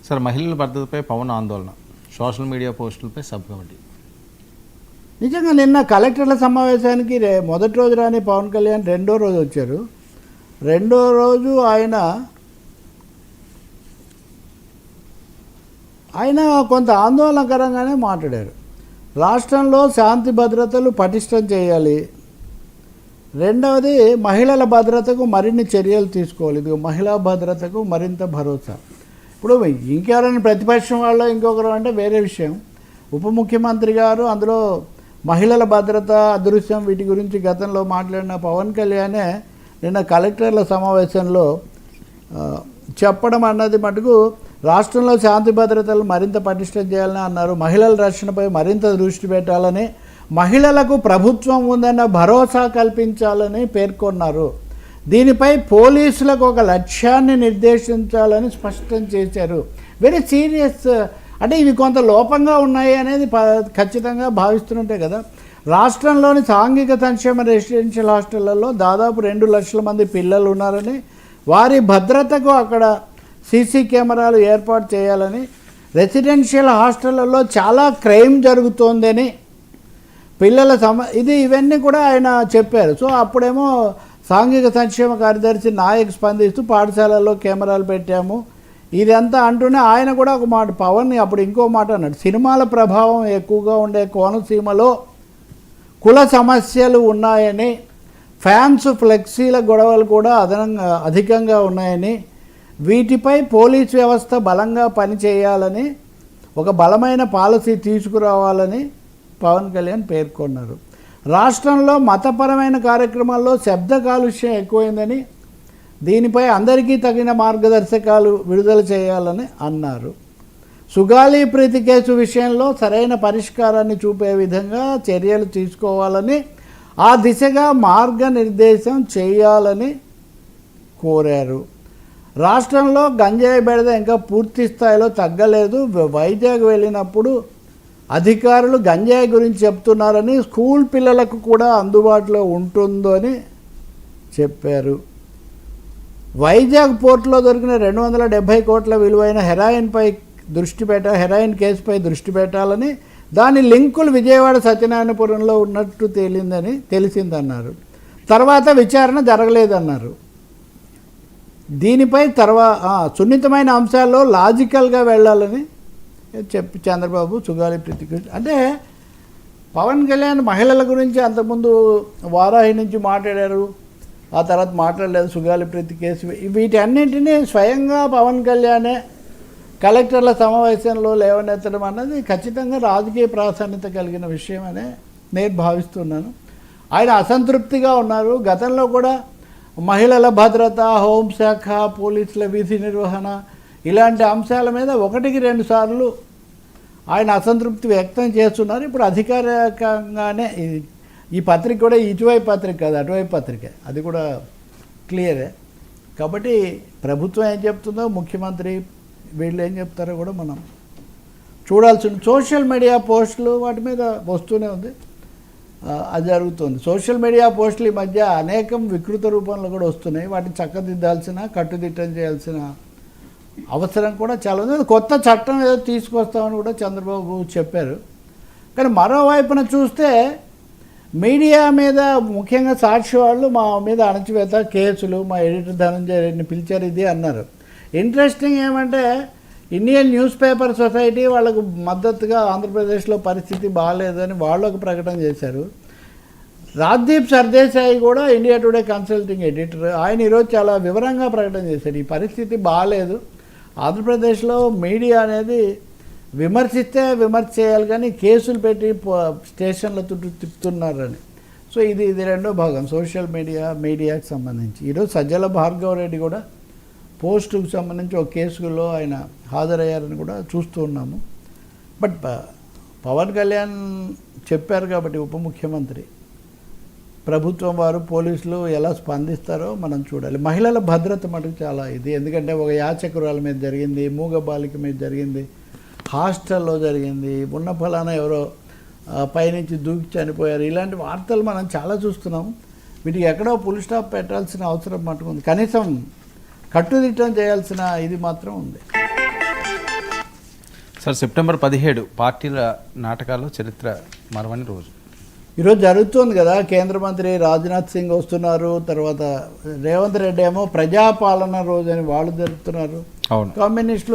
Sir, మహిళల భద్రతపై పవన్ ఆందోళన, సోషల్ మీడియా పోస్టులపై సబ్ కమిటీ. నిజంగా నిన్న కలెక్టర్ల సమావేశానికి మొదటి రోజు రాని పవన్ కళ్యాణ్ రెండో రోజు వచ్చారు. రెండో రోజు ఆయన కొంత ఆందోళనకరంగానే మాట్లాడారు. రాష్ట్రంలో శాంతి భద్రతలు పటిష్టం చేయాలి, రెండవది మహిళల భద్రతకు మరిన్ని చర్యలు తీసుకోవాలి. ఇది మహిళా భద్రతకు మరింత భరోసా. ఇప్పుడు ఇంకెవరైనా ప్రతిపక్షం వాళ్ళు ఇంకొకరు అంటే వేరే విషయం. ఉప ముఖ్యమంత్రి గారు అందులో మహిళల భద్రత అదృశ్యం వీటి గురించి గతంలో మాట్లాడిన పవన్ కళ్యాణే నిన్న కలెక్టర్ల సమావేశంలో చెప్పడం అన్నది మటుకు రాష్ట్రంలో శాంతి భద్రతలు మరింత పటిష్టం చేయాలని అన్నారు. మహిళల రక్షణపై మరింత దృష్టి పెట్టాలని, మహిళలకు ప్రభుత్వం ఉందన్న భరోసా కల్పించాలని పేర్కొన్నారు. దీనిపై పోలీసులకు ఒక లక్ష్యాన్ని నిర్దేశించాలని స్పష్టం చేశారు. Very serious. అంటే ఇవి కొంత లోపంగా ఉన్నాయి అనేది ఖచ్చితంగా భావిస్తుంటే కదా. రాష్ట్రంలోని సాంఘిక సంక్షేమ రెసిడెన్షియల్ హాస్టళ్లలో దాదాపు 2 లక్షల మంది పిల్లలు ఉన్నారని, వారి భద్రతకు అక్కడ సీసీ కెమెరాలు ఏర్పాటు చేయాలని, రెసిడెన్షియల్ హాస్టళ్లలో చాలా క్రైమ్ జరుగుతోందని పిల్లల ఇవన్నీ కూడా ఆయన చెప్పారు. సో అప్పుడేమో సాంఘిక సంక్షేమ కార్యదర్శి నాయక్ స్పందిస్తూ పాఠశాలల్లో కెమెరాలు పెట్టాము ఇదంతా అంటూనే ఆయన కూడా ఒక మాట, పవన్ అప్పుడు ఇంకో మాట అన్నాడు. సినిమాల ప్రభావం ఎక్కువగా ఉండే కోనసీమలో కుల సమస్యలు ఉన్నాయని, ఫ్యాన్స్ ఫ్లెక్సీల గొడవలు కూడా అధికంగా ఉన్నాయని, వీటిపై పోలీస్ వ్యవస్థ బలంగా పనిచేయాలని, ఒక బలమైన పాలసీ తీసుకురావాలని పవన్ కళ్యాణ్ పేర్కొన్నారు. రాష్ట్రంలో మతపరమైన కార్యక్రమాల్లో శబ్ద కాలుష్యం ఎక్కువైందని, దీనిపై అందరికీ తగిన మార్గదర్శకాలు విడుదల చేయాలని అన్నారు. సుగాలి ప్రీతి కేసు విషయంలో సరైన పరిష్కారాన్ని చూపే విధంగా చర్యలు తీసుకోవాలని, ఆ దిశగా మార్గనిర్దేశం చేయాలని కోరారు. రాష్ట్రంలో గంజాయి బెడద ఇంకా పూర్తి స్థాయిలో తగ్గలేదు. వైజాగ్ వెళ్ళినప్పుడు అధికారులు గంజాయి గురించి చెప్తున్నారని, స్కూల్ పిల్లలకు కూడా అందుబాటులో ఉంటుందని చెప్పారు. వైజాగ్ పోర్టులో దొరికిన 270 కోట్ల విలువైన హెరాయిన్ కేసుపై దృష్టి పెట్టాలని, దాని లింకులు విజయవాడ సత్యనారాయణపురంలో ఉన్నట్టు తెలిసిందన్నారు. తర్వాత విచారణ జరగలేదన్నారు. దీనిపై సున్నితమైన అంశాల్లో లాజికల్గా వెళ్ళాలని చెప్పి చంద్రబాబు సుగాలి ప్రీతి అంటే పవన్ కళ్యాణ్ మహిళల గురించి అంతకుముందు వారాహి నుంచి మాట్లాడారు, ఆ తర్వాత మాట్లాడలేదు. సుగాలి ప్రీతి కేసు వీటన్నింటినీ స్వయంగా పవన్ కళ్యాణే కలెక్టర్ల సమావేశంలో లేవనెత్తడం అన్నది ఖచ్చితంగా రాజకీయ ప్రాధాన్యత కలిగిన విషయం అనే నేను భావిస్తున్నాను. ఆయన అసంతృప్తిగా ఉన్నారు. గతంలో కూడా మహిళల భద్రత, హోంశాఖ, పోలీసుల విధి నిర్వహణ ఇలాంటి అంశాల మీద 1-2 సార్లు ఆయన అసంతృప్తి వ్యక్తం చేస్తున్నారు. ఇప్పుడు అధికారికంగానే ఈ పత్రిక కూడా ఇటువైపు పత్రిక కాదు, అటువైపు పత్రిక, అది కూడా క్లియరే. కాబట్టి ప్రభుత్వం ఏం చెప్తుందో, ముఖ్యమంత్రి వీళ్ళు ఏం చెప్తారో కూడా మనం చూడాల్సి ఉంది. సోషల్ మీడియా పోస్టులు వాటి మీద వస్తూనే ఉంది, అది జరుగుతుంది. సోషల్ మీడియా పోస్టులు ఈ మధ్య అనేకం వికృత రూపంలో కూడా వస్తున్నాయి. వాటిని చక్కదిద్దాల్సిన, కట్టుదిట్టం చేయాల్సిన అవసరం కూడా చాలా ఉంది. కొత్త చట్టం ఏదో తీసుకొస్తామని కూడా చంద్రబాబు చెప్పారు. కానీ మరోవైపున చూస్తే మీడియా మీద, ముఖ్యంగా సాక్షి వాళ్ళు మా మీద అణచివేత కేసులు, మా ఎడిటర్ ధనంజయ రెడ్డిని పిలిచారు ఇది అన్నారు. ఇంట్రెస్టింగ్ ఏమంటే ఇండియన్ న్యూస్ పేపర్ సొసైటీ వాళ్ళకు మద్దతుగా ఆంధ్రప్రదేశ్లో పరిస్థితి బాగాలేదని వాళ్ళు ఒక ప్రకటన చేశారు. రాజ్దీప్ సర్దేశాయి కూడా ఇండియా టుడే కన్సల్టింగ్ ఎడిటర్, ఆయన ఈరోజు చాలా వివరంగా ప్రకటన చేశారు. ఈ పరిస్థితి బాగాలేదు, ఆంధ్రప్రదేశ్లో మీడియా అనేది విమర్శిస్తే విమర్శ చేయాలి కానీ కేసులు పెట్టి స్టేషన్ల చుట్టూ తిప్పుతున్నారని. సో ఇది రెండో భాగం సోషల్ మీడియాకి సంబంధించి. ఈరోజు సజ్జల భార్గవ రెడ్డి కూడా పోస్టుకు సంబంధించి ఒక కేసులో ఆయన హాజరయ్యారని కూడా చూస్తూ ఉన్నాము. బట్ పవన్ కళ్యాణ్ చెప్పారు కాబట్టి ఉప ముఖ్యమంత్రి, ప్రభుత్వం వారు పోలీసులు ఎలా స్పందిస్తారో మనం చూడాలి. మహిళల భద్రత మటుకు చాలా ఇది, ఎందుకంటే ఒక యాచకురాల మీద జరిగింది, మూగ బాలిక మీద జరిగింది, హాస్టల్లో జరిగింది, ఉన్న ఫలానా ఎవరో పైనుంచి దూకి చనిపోయారు, ఇలాంటి వార్తలు మనం చాలా చూస్తున్నాం. వీటికి ఎక్కడో ఫుల్ స్టాప్ పెట్టాల్సిన అవసరం మటుకు ఉంది. కనీసం కట్టుదిట్టం చేయాల్సిన ఇది మాత్రం ఉంది. సార్ సెప్టెంబర్ 17 పార్టీల నాటకాల్లో చరిత్ర మరవని రోజు. ఈరోజు జరుగుతుంది కదా, కేంద్ర మంత్రి రాజ్నాథ్ సింగ్ వస్తున్నారు, తర్వాత రేవంత్ రెడ్డి ఏమో ప్రజాపాలన రోజు అని వాళ్ళు జరుపుతున్నారు. అవును. కమ్యూనిస్టులు